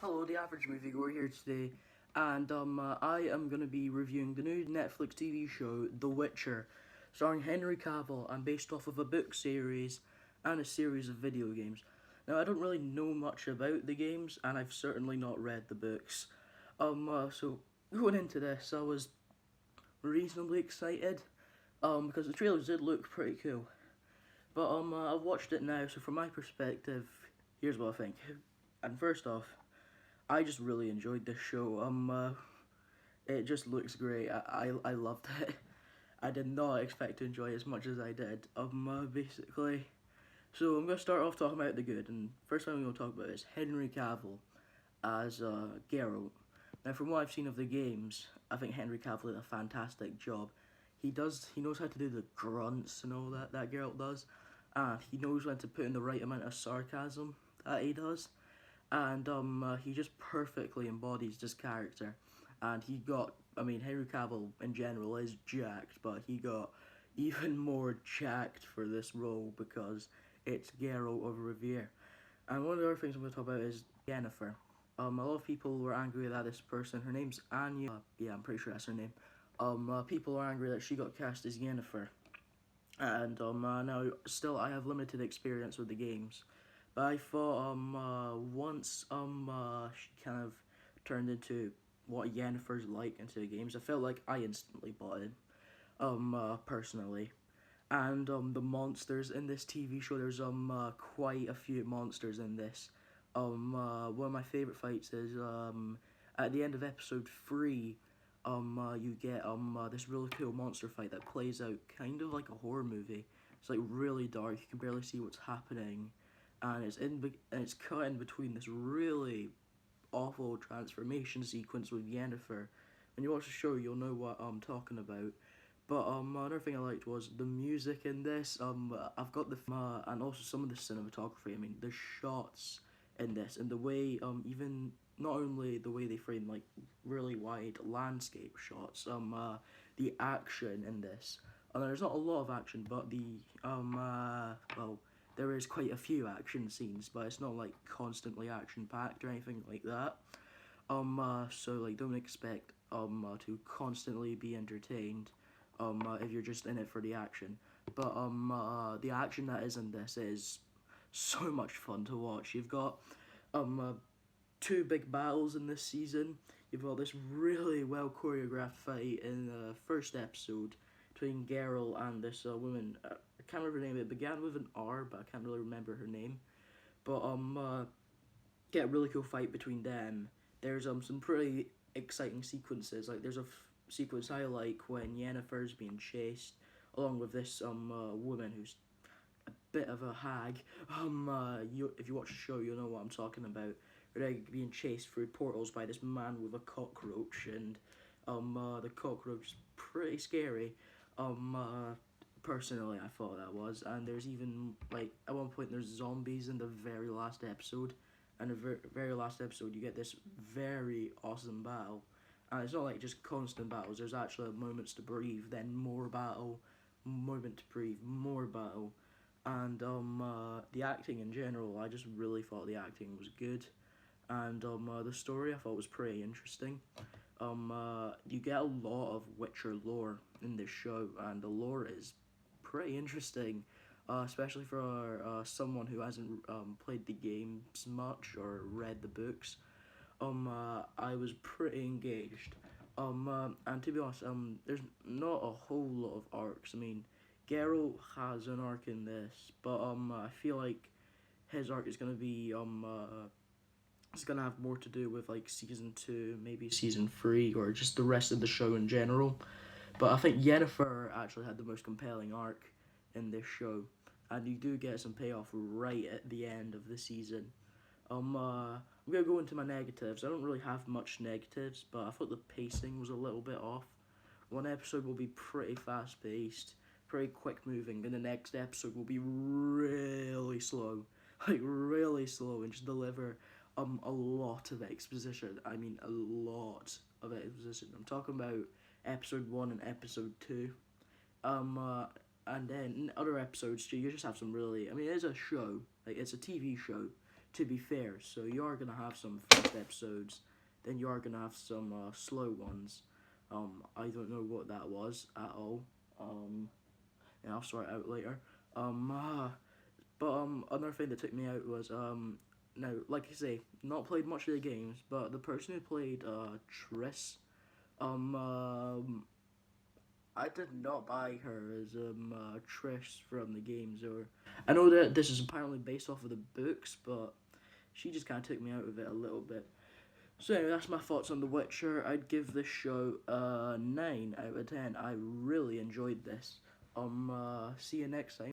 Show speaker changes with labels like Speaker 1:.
Speaker 1: Hello, the average moviegoer here today, and I am going to be reviewing the new Netflix TV show The Witcher, starring Henry Cavill and based off of a book series and a series of video games. Now, I don't really know much about the games, and I've certainly not read the books. So going into this, I was reasonably excited, because the trailers did look pretty cool. But I've watched it now, so from my perspective, here's what I think. And first off, I just really enjoyed this show. It just looks great. I loved it. I did not expect to enjoy it as much as I did. Basically. So I'm gonna start off talking about the good, and first thing I'm gonna talk about is Henry Cavill as Geralt. Now, from what I've seen of the games, I think Henry Cavill did a fantastic job. He knows how to do the grunts and all that Geralt does, and he knows when to put in the right amount of sarcasm that he does, and he just perfectly embodies this character. And Henry Cavill in general is jacked, but he got even more jacked for this role because it's Geralt of Rivia. And one of the other things I'm going to talk about is Yennefer. A lot of people were angry that this person, her name's Anya. Yeah, I'm pretty sure that's her name. People are angry that she got cast as Yennefer. And now, still, I have limited experience with the games. But I thought once she kind of turned into what Yennefer's like into the games, I felt like I instantly bought it. Personally. And the monsters in this TV show, there's quite a few monsters in this. One of my favorite fights is at the end of episode 3. You get this really cool monster fight that plays out kind of like a horror movie. It's like really dark. You can barely see what's happening, and it's cut in between this really awful transformation sequence with Yennefer. When you watch the show, you'll know what I'm talking about. But another thing I liked was the music in this. I've got the and also some of the cinematography. I mean, the shots in this and the way even not only the way they frame like really wide landscape shots. The action in this. And there's not a lot of action, but there is quite a few action scenes, but it's not like constantly action packed or anything like that. So like don't expect to constantly be entertained if you're just in it for the action. But the action that is in this is so much fun to watch. You've got um uh, two big battles in this season. You've got this really well choreographed fight in the first episode between Geralt and this woman. I can't remember her name. It began with an R, but I can't really remember her name. But get a really cool fight between them. There's some pretty exciting sequences. Like there's a sequence I like when Yennefer's being chased along with this woman who's a bit of a hag. If you watch the show, you'll know what I'm talking about. They're being chased through portals by this man with a cockroach, and the cockroach is pretty scary. Personally, I thought that was, and there's even like at one point there's zombies in the very last episode, and the very last episode you get this very awesome battle, and it's not like just constant battles. There's actually moments to breathe, then more battle, moment to breathe, more battle, and the acting in general, I just really thought the acting was good, and the story I thought was pretty interesting. You get a lot of Witcher lore in this show, and the lore is pretty interesting, especially for someone who hasn't played the games much or read the books. I was pretty engaged. And to be honest, there's not a whole lot of arcs. I mean, Geralt has an arc in this, but I feel like his arc is gonna be it's gonna have more to do with like season 2, maybe season 3, or just the rest of the show in general. But I think Yennefer actually had the most compelling arc in this show, and you do get some payoff right at the end of the season. I'm gonna go into my negatives. I don't really have much negatives, but I thought the pacing was a little bit off. One episode will be pretty fast paced, pretty quick moving, and the next episode will be really slow, like really slow, and just deliver a lot of exposition. I mean, a lot of exposition. I'm talking about episode 1 and episode 2. Um, uh, and then in other episodes, you just have some really. I mean, it's a show, like it's a TV show. to be fair. So you are gonna have some fast episodes, then you are gonna have some slow ones. I don't know what that was at all. And I'll sort it out later. But another thing that took me out was now, like I say, not played much of the games, but the person who played Triss, I did not buy her as Trish from the games. Or I know that this is apparently based off of the books, but she just kind of took me out of it a little bit. So anyway, that's my thoughts on The Witcher. I'd give this show a 9 out of 10. I really enjoyed this. See you next time.